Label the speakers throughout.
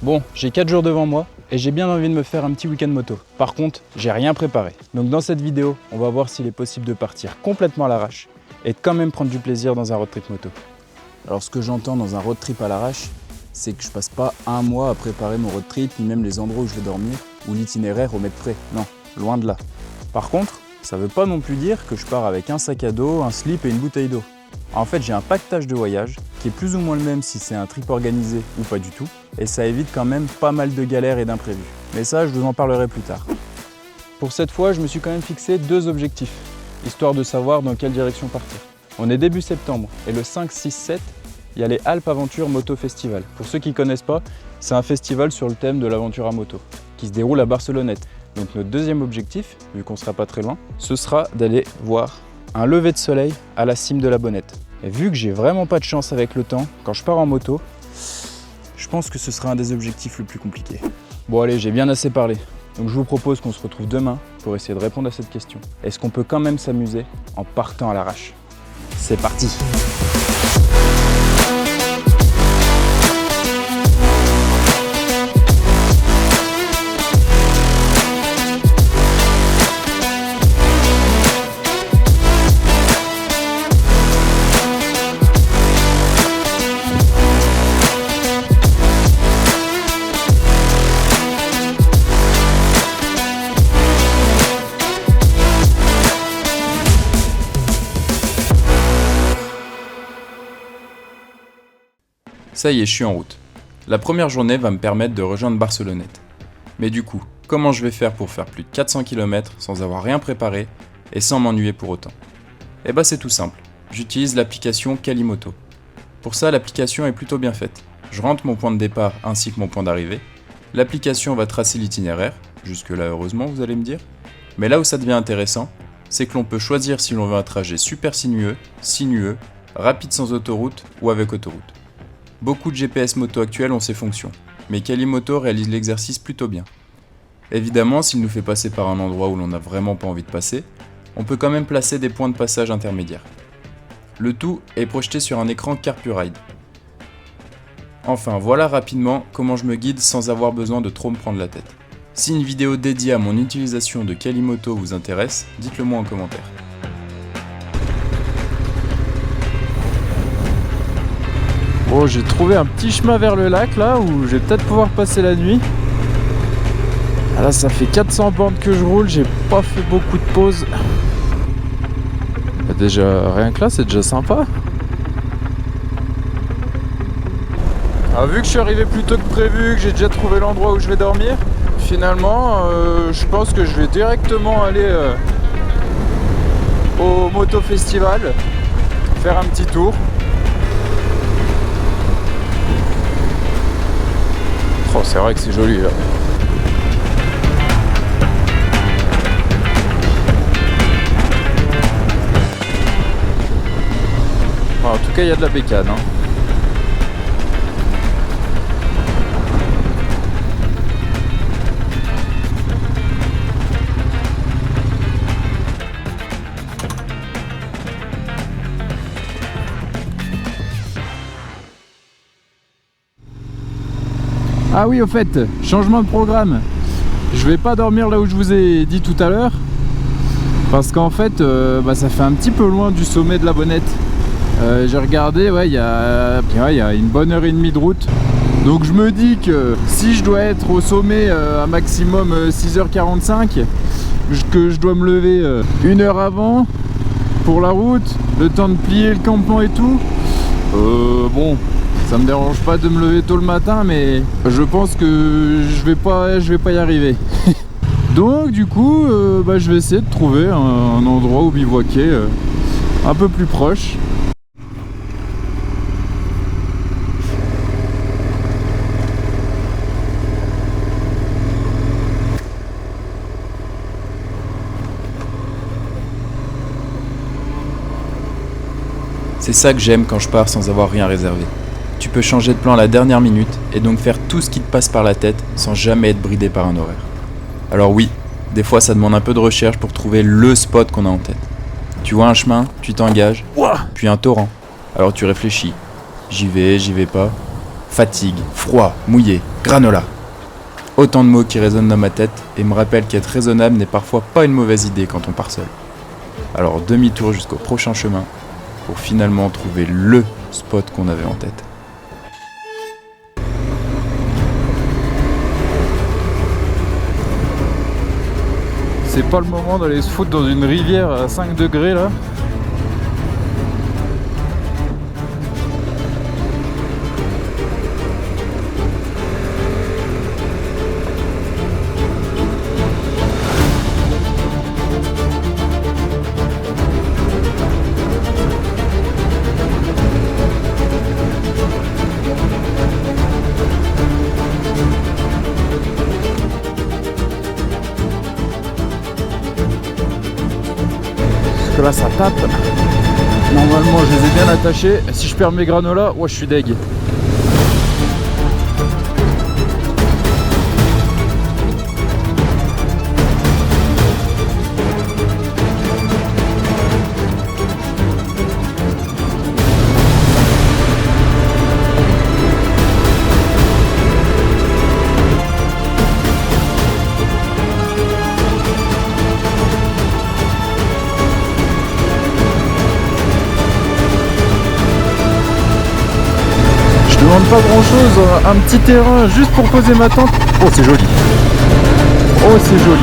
Speaker 1: Bon, j'ai 4 jours devant moi et j'ai bien envie de me faire un petit week-end moto. Par contre, j'ai rien préparé. Donc dans cette vidéo, on va voir s'il est possible de partir complètement à l'arrache et de quand même prendre du plaisir dans un road trip moto. Alors ce que j'entends dans un road trip à l'arrache, c'est que je passe pas un mois à préparer mon road trip, ni même les endroits où je vais dormir, ou l'itinéraire au mètre près. Non, loin de là. Par contre, ça veut pas non plus dire que je pars avec un sac à dos, un slip et une bouteille d'eau. En fait, j'ai un paquetage de voyage qui est plus ou moins le même si c'est un trip organisé ou pas du tout, et ça évite quand même pas mal de galères et d'imprévus. Mais ça, je vous en parlerai plus tard. Pour cette fois, je me suis quand même fixé 2 objectifs, histoire de savoir dans quelle direction partir. On est début septembre, et le 5, 6, 7, il y a les Alpes Aventure Moto Festival. Pour ceux qui ne connaissent pas, c'est un festival sur le thème de l'aventure à moto, qui se déroule à Barcelonnette. Donc notre deuxième objectif, vu qu'on ne sera pas très loin, ce sera d'aller voir un lever de soleil à la cime de la Bonnette. Et vu que j'ai vraiment pas de chance avec le temps, quand je pars en moto, je pense que ce sera un des objectifs les plus compliqués. Bon allez, j'ai bien assez parlé. Donc je vous propose qu'on se retrouve demain pour essayer de répondre à cette question. Est-ce qu'on peut quand même s'amuser en partant à l'arrache? C'est parti!
Speaker 2: Ça y est, je suis en route. La première journée va me permettre de rejoindre Barcelonnette. Mais du coup, comment je vais faire pour faire plus de 400 km sans avoir rien préparé et sans m'ennuyer pour autant? Eh bah c'est tout simple, j'utilise l'application Calimoto. Pour ça, l'application est plutôt bien faite. Je rentre mon point de départ ainsi que mon point d'arrivée. L'application va tracer l'itinéraire, jusque-là heureusement vous allez me dire. Mais là où ça devient intéressant, c'est que l'on peut choisir si l'on veut un trajet super sinueux, rapide sans autoroute ou avec autoroute. Beaucoup de GPS moto actuels ont ces fonctions, mais Calimoto réalise l'exercice plutôt bien. Évidemment, s'il nous fait passer par un endroit où l'on n'a vraiment pas envie de passer, on peut quand même placer des points de passage intermédiaires. Le tout est projeté sur un écran CarPurRide. Enfin, voilà rapidement comment je me guide sans avoir besoin de trop me prendre la tête. Si une vidéo dédiée à mon utilisation de Calimoto vous intéresse, dites-le moi en commentaire.
Speaker 1: Bon, j'ai trouvé un petit chemin vers le lac là où je vais peut-être pouvoir passer la nuit. Ah là, ça fait 400 bornes que je roule, j'ai pas fait beaucoup de pauses. Bah déjà, rien que là, c'est déjà sympa. Alors, vu que je suis arrivé plus tôt que prévu, que j'ai déjà trouvé l'endroit où je vais dormir, finalement, je pense que je vais directement aller au Moto Festival, faire un petit tour. Oh, c'est vrai que c'est joli là. Bon, en tout cas, il y a de la bécane. Hein. Ah oui, au fait, changement de programme. Je vais pas dormir là où je vous ai dit tout à l'heure. Parce qu'en fait, ça fait un petit peu loin du sommet de la Bonnette. J'ai regardé, il y a une bonne heure et demie de route. Donc je me dis que si je dois être au sommet à maximum 6h45, que je dois me lever 1 heure avant pour la route, le temps de plier le campement et tout. Bon, ça me dérange pas de me lever tôt le matin, mais je pense que je vais pas y arriver. Donc du coup, je vais essayer de trouver un endroit où bivouaquer un peu plus proche.
Speaker 2: C'est ça que j'aime quand je pars sans avoir rien réservé. Tu peux changer de plan à la dernière minute et donc faire tout ce qui te passe par la tête sans jamais être bridé par un horaire. Alors oui, des fois ça demande un peu de recherche pour trouver le spot qu'on a en tête. Tu vois un chemin, tu t'engages, puis un torrent. Alors tu réfléchis. J'y vais pas. fatigue, froid, mouillé, granola. Autant de mots qui résonnent dans ma tête et me rappellent qu'être raisonnable n'est parfois pas une mauvaise idée quand on part seul. Alors demi-tour jusqu'au prochain chemin pour finalement trouver LE spot qu'on avait en tête.
Speaker 1: C'est pas le moment d'aller se foutre dans une rivière à 5 degrés là. Là ça tape. Normalement je les ai bien attachés. Si je perds mes granolas, ouais, je suis deg. Je demande pas grand chose, un petit terrain juste pour poser ma tente. Oh c'est joli. Oh c'est joli.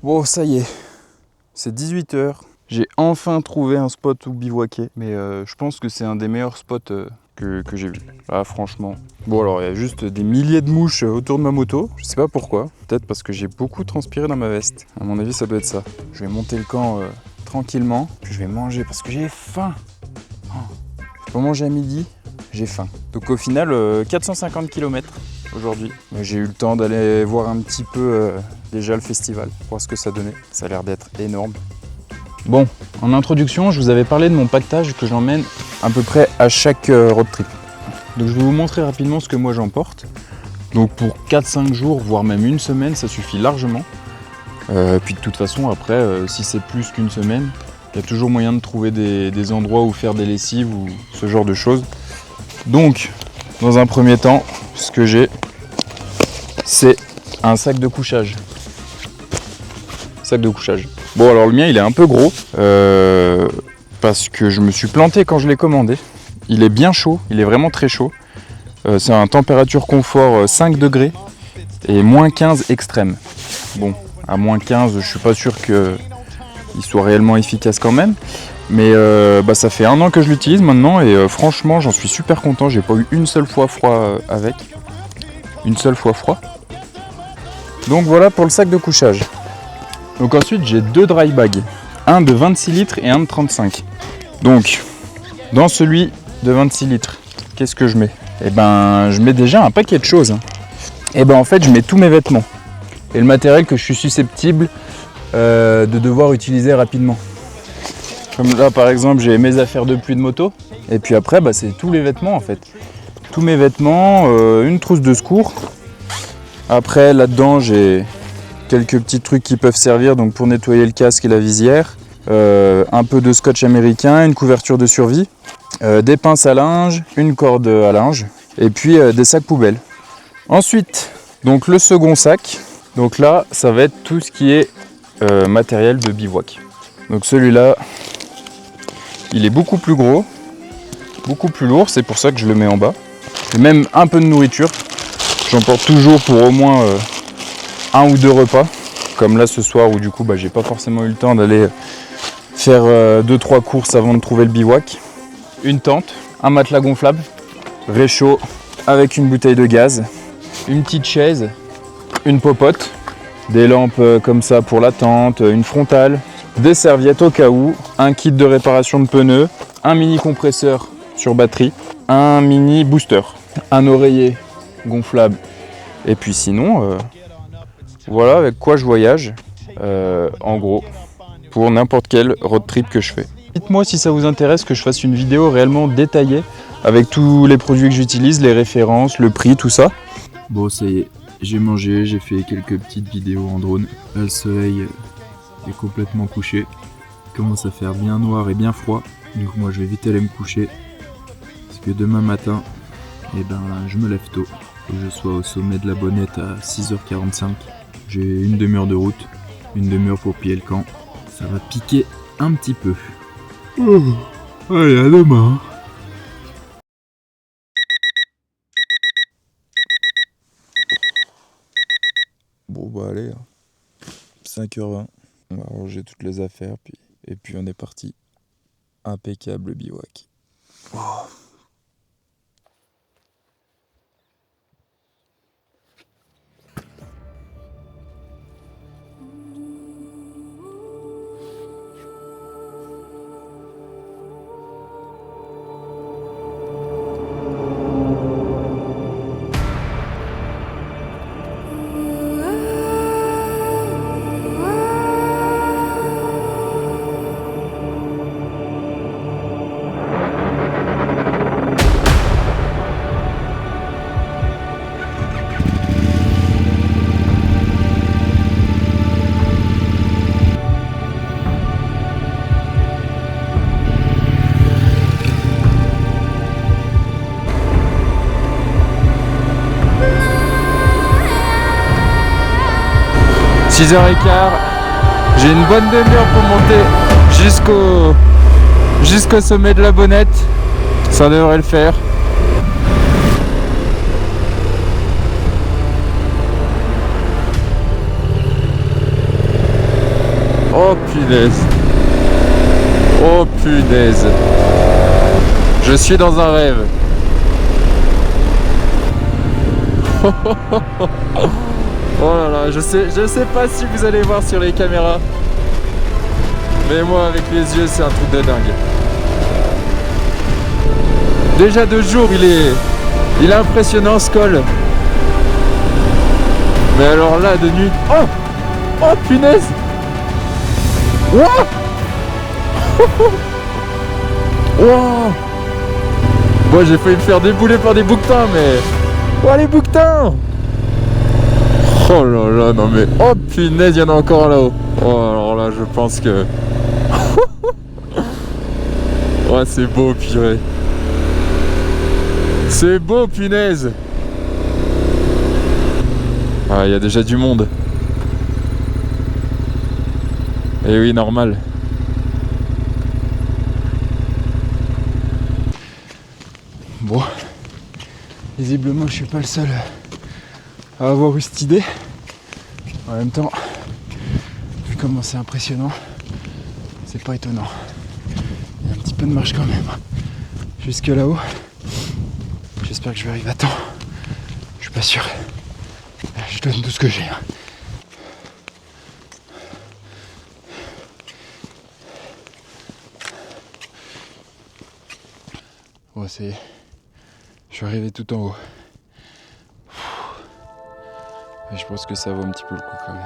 Speaker 1: Bon ça y est, c'est 18h. J'ai enfin trouvé un spot où bivouaquer, mais je pense que c'est un des meilleurs spots que j'ai vu. Là franchement. Bon alors il y a juste des milliers de mouches autour de ma moto, je sais pas pourquoi. Peut-être parce que j'ai beaucoup transpiré dans ma veste. À mon avis ça doit être ça. Je vais monter le camp tranquillement, puis je vais manger parce que j'ai faim. Je vais manger à midi, j'ai faim. Donc au final 450 km aujourd'hui. J'ai eu le temps d'aller voir un petit peu déjà le festival, voir ce que ça donnait. Ça a l'air d'être énorme. Bon, en introduction, je vous avais parlé de mon pactage que j'emmène à peu près à chaque road trip. Donc je vais vous montrer rapidement ce que moi j'emporte. Donc pour 4-5 jours, voire même une semaine, ça suffit largement. Puis de toute façon, après, si c'est plus qu'une semaine, il y a toujours moyen de trouver des endroits où faire des lessives ou ce genre de choses. Donc, dans un premier temps, ce que j'ai, c'est un sac de couchage. Sac de couchage. Bon alors le mien il est un peu gros parce que je me suis planté quand je l'ai commandé. Il est bien chaud, il est vraiment très chaud. C'est un température confort 5 degrés et moins 15 extrême. Bon, à moins 15 je suis pas sûr qu'il soit réellement efficace quand même. Mais ça fait 1 an que je l'utilise maintenant et franchement j'en suis super content. J'ai pas eu une seule fois froid avec. Une seule fois froid. Donc voilà pour le sac de couchage. Donc ensuite j'ai 2 dry bags, un de 26 litres et un de 35. Donc dans celui de 26 litres, qu'est-ce que je mets? Eh ben je mets déjà un paquet de choses. Et ben en fait je mets tous mes vêtements et le matériel que je suis susceptible de devoir utiliser rapidement. Comme là par exemple j'ai mes affaires de pluie de moto et puis après c'est tous les vêtements en fait. Tous mes vêtements, une trousse de secours. Après là-dedans j'ai quelques petits trucs qui peuvent servir donc pour nettoyer le casque et la visière, un peu de scotch américain, une couverture de survie, des pinces à linge, une corde à linge et puis des sacs poubelles. Ensuite, donc le second sac, donc là ça va être tout ce qui est matériel de bivouac. Donc celui-là, il est beaucoup plus gros, beaucoup plus lourd, c'est pour ça que je le mets en bas. Et même un peu de nourriture, j'emporte toujours pour au moins 1 ou 2 repas, comme là ce soir où du coup j'ai pas forcément eu le temps d'aller faire 2-3 courses avant de trouver le bivouac. Une tente, un matelas gonflable, réchaud avec une bouteille de gaz, une petite chaise, une popote, des lampes comme ça pour la tente, une frontale, des serviettes au cas où, un kit de réparation de pneus, un mini compresseur sur batterie, un mini booster, un oreiller gonflable et puis sinon voilà avec quoi je voyage en gros pour n'importe quel road trip que je fais. Dites-moi si ça vous intéresse que je fasse une vidéo réellement détaillée avec tous les produits que j'utilise, les références, le prix, tout ça.
Speaker 2: Bon, ça y est, j'ai mangé, j'ai fait quelques petites vidéos en drone. Là, le soleil est complètement couché. Il commence à faire bien noir et bien froid. Donc moi, je vais vite aller me coucher. Parce que demain matin, je me lève tôt. Faut que je sois au sommet de la Bonnette à 6h45. J'ai une demi-heure de route, une demi-heure pour piller le camp. Ça va piquer un petit peu. Allez, à demain. Bon bah allez, 5h20, on va ranger toutes les affaires et puis on est parti. Impeccable bivouac. Oh. « 6h15, j'ai une bonne demi-heure pour monter jusqu'au sommet de la Bonnette, ça devrait le faire. Oh punaise, oh punaise, je suis dans un rêve. Oh là là, je sais pas si vous allez voir sur les caméras, mais moi avec les yeux c'est un truc de dingue. Déjà de jour il est impressionnant ce col. Mais alors là de nuit, oh punaise, wow. Wow. Bon, j'ai failli me faire débouler par des bouquetins, mais oh les bouquetins. Oh là là, non mais... Oh punaise, il y en a encore là-haut. Oh, alors là, je pense que... Ouais, c'est beau, purée. C'est beau, punaise. Ah, il y a déjà du monde. Eh oui, normal. Bon. Visiblement, je suis pas le seul à avoir eu cette idée. En même temps, vu comment c'est impressionnant, c'est pas étonnant. Il y a un petit peu de marche quand même. Jusque là-haut. J'espère que je vais arriver à temps. Je suis pas sûr. Je donne tout ce que j'ai. Bon, ça y est. Je suis arrivé tout en haut. Et je pense que ça vaut un petit peu le coup quand même.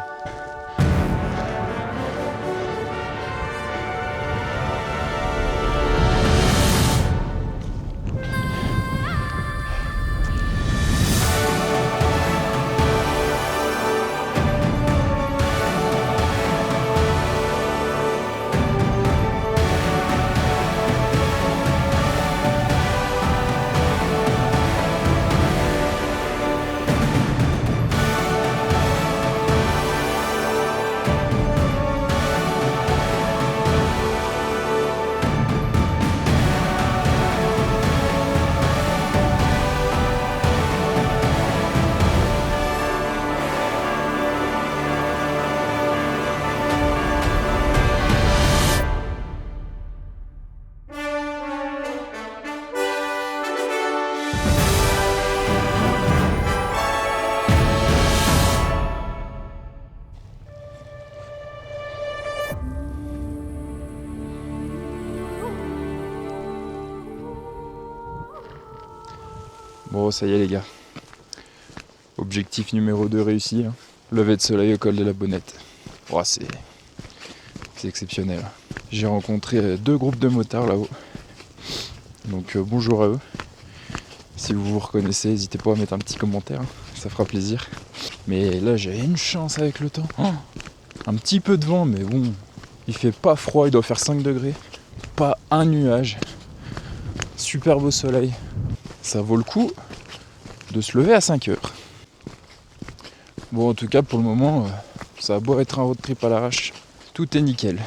Speaker 2: Bon, ça y est les gars. Objectif numéro 2 réussi. Lever de soleil au col de la Bonnette. Oh, c'est exceptionnel.
Speaker 1: J'ai rencontré 2 groupes de motards là-haut. Donc bonjour à eux. Si vous vous reconnaissez, n'hésitez pas à mettre un petit commentaire, ça fera plaisir. Mais là j'ai une chance avec le temps. Un petit peu de vent, mais bon, il fait pas froid, il doit faire 5 degrés. Pas un nuage. Super beau soleil. Ça vaut le coup de se lever à 5 heures. Bon, en tout cas, pour le moment, ça a beau être un road trip à l'arrache, tout est nickel.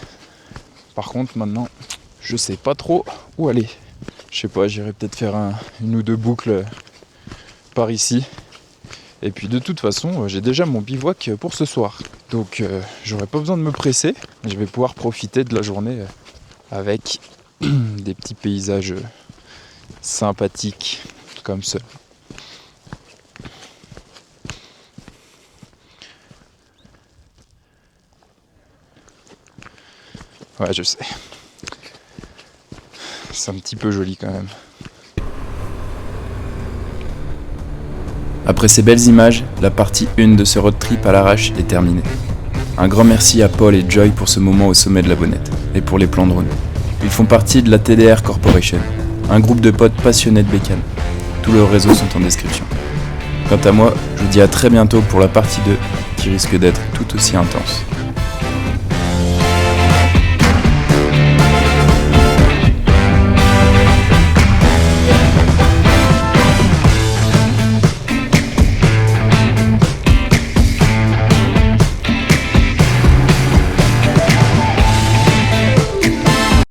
Speaker 1: Par contre, maintenant, je sais pas trop où aller. Je sais pas, j'irai peut-être faire une ou 2 boucles par ici. Et puis de toute façon, j'ai déjà mon bivouac pour ce soir. Donc j'aurai pas besoin de me presser. Je vais pouvoir profiter de la journée avec des petits paysages sympathiques comme ça. Ouais, je sais. C'est un petit peu joli quand même.
Speaker 2: Après ces belles images, la partie 1 de ce road trip à l'arrache est terminée. Un grand merci à Paul et Joy pour ce moment au sommet de la Bonnette et pour les plans drone. Ils font partie de la TDR Corporation, un groupe de potes passionnés de bécane. Tous leurs réseaux sont en description. Quant à moi, je vous dis à très bientôt pour la partie 2 qui risque d'être tout aussi intense.